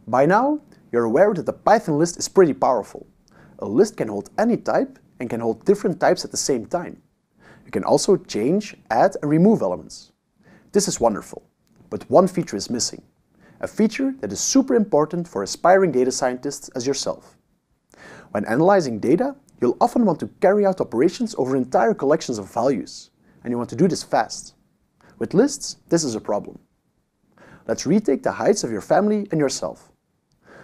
By now, you're aware that the Python list is pretty powerful. A list can hold any type and can hold different types at the same time. You can also change, add and remove elements. This is wonderful, but one feature is missing. A feature that is super important for aspiring data scientists as yourself. When analyzing data, you'll often want to carry out operations over entire collections of values, and you want to do this fast. With lists, this is a problem. Let's retake the heights of your family and yourself.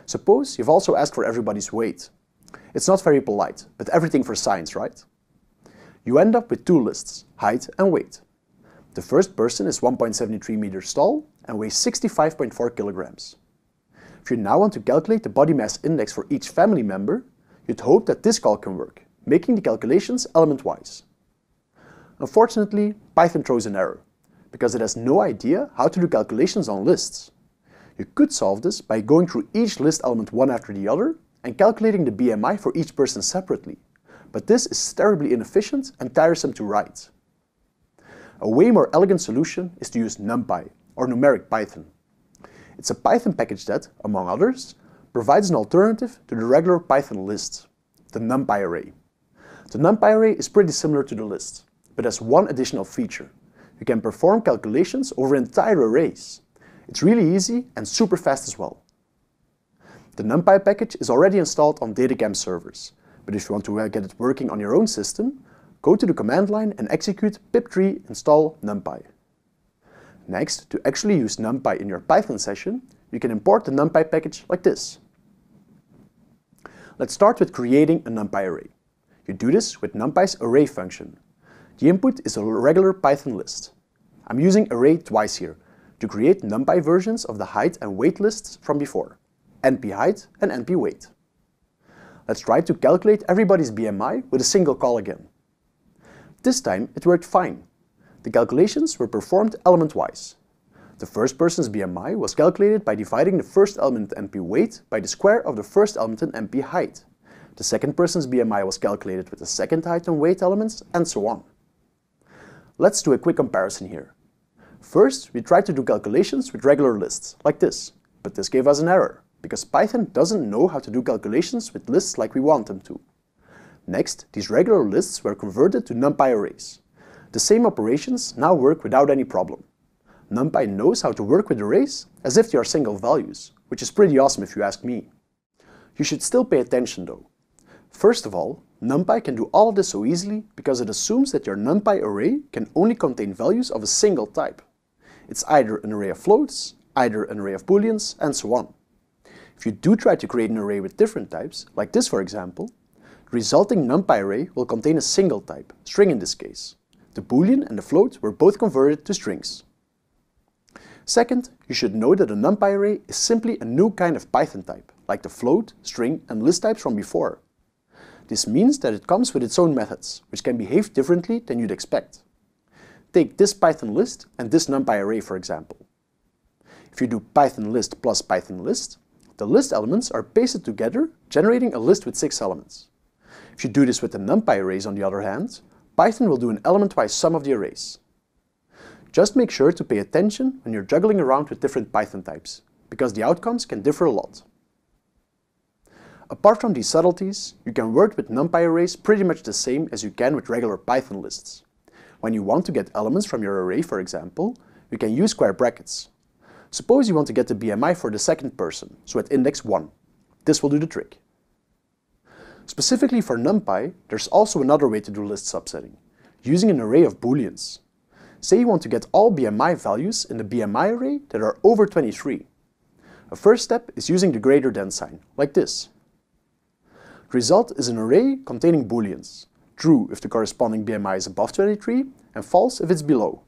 Suppose you've also asked for everybody's weight. It's not very polite, but everything for science, right? You end up with two lists, height and weight. The first person is 1.73 meters tall and weighs 65.4 kilograms. If you now want to calculate the body mass index for each family member, you'd hope that this call can work, making the calculations element-wise. Unfortunately, Python throws an error, because it has no idea how to do calculations on lists. You could solve this by going through each list element one after the other and calculating the BMI for each person separately, but this is terribly inefficient and tiresome to write. A way more elegant solution is to use Numpy, or numeric Python. It's a Python package that, among others, provides an alternative to the regular Python list, the Numpy array. The Numpy array is pretty similar to the list, but has one additional feature. You can perform calculations over entire arrays. It's really easy and super fast as well. The Numpy package is already installed on DataCamp servers, but if you want to get it working on your own system, go to the command line and execute pip3 install numpy. Next, to actually use Numpy in your Python session, you can import the Numpy package like this. Let's start with creating a Numpy array. You do this with Numpy's array function. The input is a regular Python list. I'm using array twice here, to create Numpy versions of the height and weight lists from before, np-height and np-weight. Let's try to calculate everybody's BMI with a single call again. This time it worked fine. The calculations were performed element-wise. The first person's BMI was calculated by dividing the first element in np-weight by the square of the first element in np-height. The second person's BMI was calculated with the second height and weight elements, and so on. Let's do a quick comparison here. First, we tried to do calculations with regular lists, like this, but this gave us an error, because Python doesn't know how to do calculations with lists like we want them to. Next, these regular lists were converted to Numpy arrays. The same operations now work without any problem. Numpy knows how to work with arrays as if they are single values, which is pretty awesome if you ask me. You should still pay attention though. First of all, Numpy can do all of this so easily because it assumes that your Numpy array can only contain values of a single type. It's either an array of floats, either an array of booleans, and so on. If you do try to create an array with different types, like this for example, the resulting Numpy array will contain a single type, string in this case. The boolean and the float were both converted to strings. Second, you should know that a Numpy array is simply a new kind of Python type, like the float, string, and list types from before. This means that it comes with its own methods, which can behave differently than you'd expect. Take this Python list and this Numpy array for example. If you do Python list plus Python list, the list elements are pasted together, generating a list with 6 elements. If you do this with the Numpy arrays on the other hand, Python will do an element-wise sum of the arrays. Just make sure to pay attention when you're juggling around with different Python types, because the outcomes can differ a lot. Apart from these subtleties, you can work with Numpy arrays pretty much the same as you can with regular Python lists. When you want to get elements from your array, for example, you can use square brackets. Suppose you want to get the BMI for the second person, so at index 1. This will do the trick. Specifically for Numpy, there's also another way to do list subsetting, using an array of booleans. Say you want to get all BMI values in the BMI array that are over 23. A first step is using the greater than sign, like this. The result is an array containing booleans, true if the corresponding BMI is above 23 and false if it's below.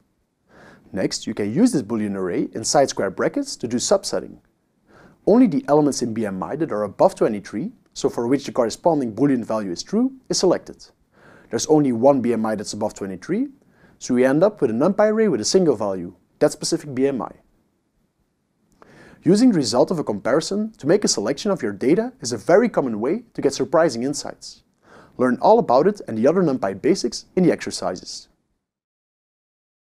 Next, you can use this boolean array inside square brackets to do subsetting. Only the elements in BMI that are above 23, so for which the corresponding boolean value is true, is selected. There's only one BMI that's above 23, so we end up with a Numpy array with a single value, that specific BMI. Using the result of a comparison to make a selection of your data is a very common way to get surprising insights. Learn all about it and the other Numpy basics in the exercises.